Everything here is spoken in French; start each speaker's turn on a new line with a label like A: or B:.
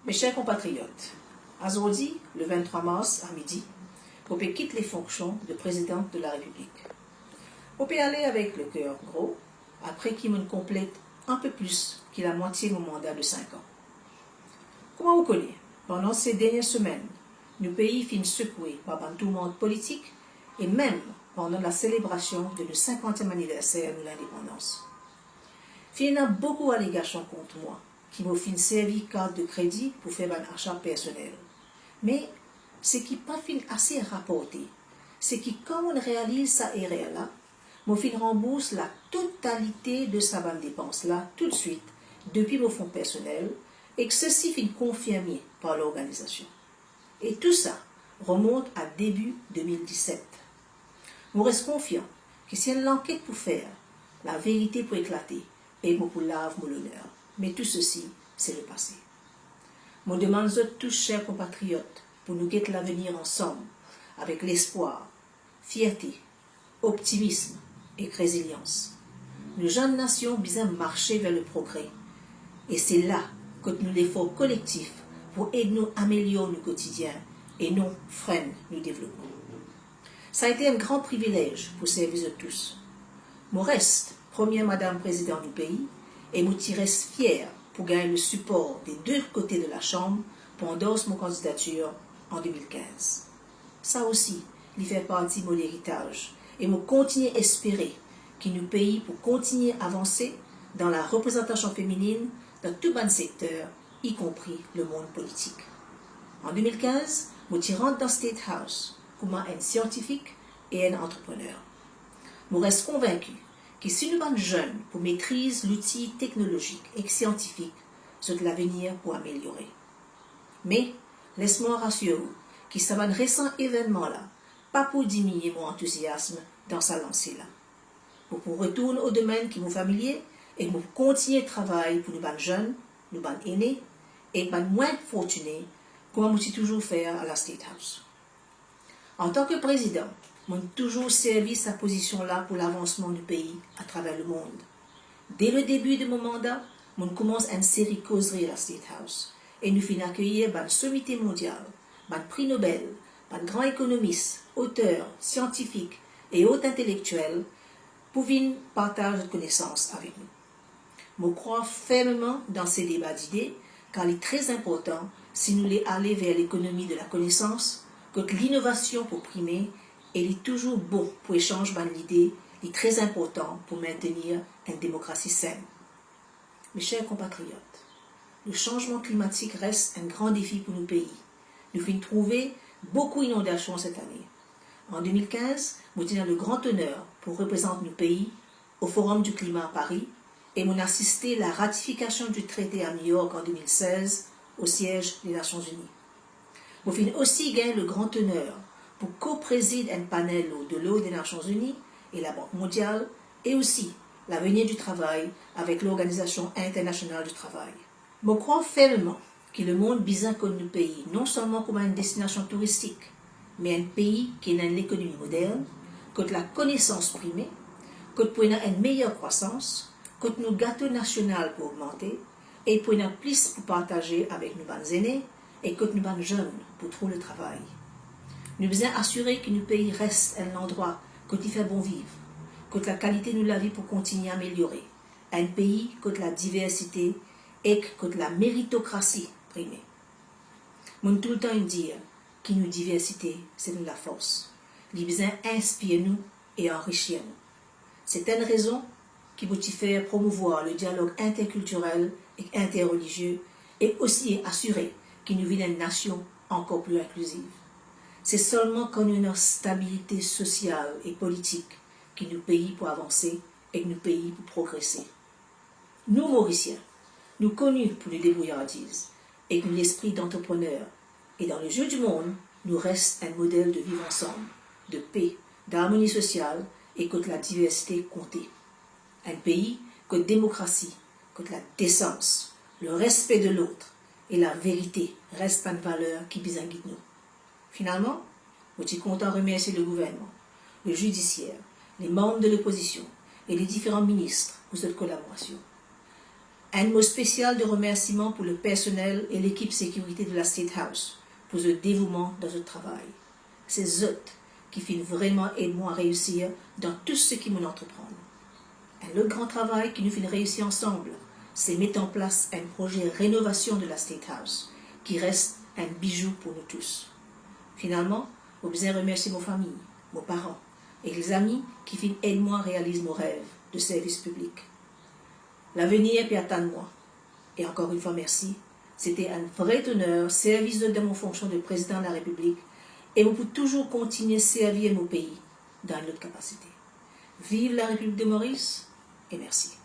A: Mes chers compatriotes, aujourd'hui, le 23 mars à midi, vous pouvez quitter les fonctions de président de la République. Vous pouvez aller avec le cœur gros, après qu'il me complète un peu plus que la moitié de mon mandat de 5 ans. Comment vous connaissez, pendant ces dernières semaines, nos pays finissent secoués par un tourment politique et même pendant la célébration de notre 50e anniversaire de l'indépendance. Il y a beaucoup d'allégations contre moi qui m'ont fait servir carte de crédit pour faire un achat personnel. Mais ce qui n'est pas assez rapporté, c'est que quand on réalise ça erreur-là, mon fin rembourse la totalité de sa bonne dépense-là tout de suite depuis mon fonds personnel et que ceci finit confirmé par l'organisation. Et tout ça remonte à début 2017. Je reste confiant que si une enquête pour faire, la vérité pour éclater et pour laver l'honneur. Mais tout ceci, c'est le passé. Je demande à tous, chers compatriotes, pour nous guetter l'avenir ensemble, avec l'espoir, fierté, optimisme et résilience. Nos jeunes nations besoin marcher vers le progrès. Et c'est là que nous l'effort collectif pour aider nous à améliorer nos quotidiens et non freiner nos développements. Ça a été un grand privilège pour servir de tous. Je reste première Madame Présidente du pays et je reste fier pour gagner le support des deux côtés de la Chambre pour endosser mon candidature en 2015. Ça aussi, il fait partie de mon héritage et je continue à espérer que nos pays pour continuer à avancer dans la représentation féminine dans tout bon secteur, y compris le monde politique. En 2015, je rentre dans State House comme un scientifique et un entrepreneur. Je reste convaincu que si nous sommes jeunes pour maîtriser l'outil technologique et scientifique, c'est l'avenir pour améliorer. Mais, laisse-moi rassurer vous que ça va un récent événement-là, pas pour diminuer mon enthousiasme dans sa lancée-là. Pour retourner au domaine qui m'est familier et pour continuer le travail pour nous jeunes, nous aînés et nous moins fortunés, comme je toujours fait à la State House. En tant que président, j'ai toujours servi sa position-là pour l'avancement du pays à travers le monde. Dès le début de mon mandat, je commence une série de causeries à la State House et nous finissons accueillir un sommité mondial, un prix Nobel, un grand économiste, auteur, scientifique et autres intellectuels pour venir partager de connaissances avec nous. Je crois fermement dans ces débats d'idées car il est très important si nous voulons aller vers l'économie de la connaissance que l'innovation pour primer et il est toujours bon pour échanger d'idées, il est très important pour maintenir une démocratie saine. Mes chers compatriotes, le changement climatique reste un grand défi pour nos pays. Nous finissons trouver beaucoup d'inondations cette année. En 2015, nous tenions le grand honneur pour représenter nos pays au Forum du climat à Paris et nous assisté à la ratification du traité à New York en 2016 au siège des Nations Unies. Nous finissons aussi gagner le grand honneur pour co-présider un panel de l'eau des Nations Unies et la Banque mondiale et aussi l'avenir du travail avec l'Organisation internationale du travail. Je crois fermement que le monde besoin de nos pays, non seulement comme une destination touristique, mais un pays qui a une économie moderne, que la connaissance primée, que pour une meilleure croissance, que nos gâteaux nationaux pour augmenter, et pour une plus pour partager avec nos bonnes aînés, et que nos bonnes jeunes pour trouver le travail. Nous devons assurer que nos pays restent un endroit que il fait bon vivre, que la qualité de la vie pour continuer à améliorer, un pays que la diversité et que la méritocratie primée. Mon tout le temps dire que nos diversité, c'est de la force. Les besoins inspirent nous et enrichir nous. C'est une raison qui vous fait promouvoir le dialogue interculturel et interreligieux et aussi assurer que nous vivons une nation encore plus inclusive. C'est seulement quand nous avons une stabilité sociale et politique que nous pays pour avancer et que nous pays pour progresser. Nous, Mauriciens, nous connus pour les débrouillardises et pour l'esprit d'entrepreneur. Et dans le jeu du monde, nous reste un modèle de vivre ensemble, de paix, d'harmonie sociale et que la diversité comptée. Un pays que la démocratie, que la décence, le respect de l'autre et la vérité restent une valeur qui nous guide nous. Finalement, je suis content de remercier le gouvernement, le judiciaire, les membres de l'opposition et les différents ministres pour cette collaboration. Un mot spécial de remerciement pour le personnel et l'équipe sécurité de la State House pour le dévouement dans le travail. C'est eux qui finissent vraiment aider moi à réussir dans tout ce qui m'en entreprend. Et le grand travail qui nous fait réussir ensemble, c'est mettre en place un projet de rénovation de la State House qui reste un bijou pour nous tous. Finalement, je besoin remercier mes familles, mes parents et les amis qui aident moi à réaliser mon rêve de service public. L'avenir peut attendre moi. Et encore une fois, merci. C'était un vrai honneur, service de mon fonction de président de la République, et vous pouvez toujours continuer à servir mon pays dans notre capacité. Vive la République de Maurice, et merci.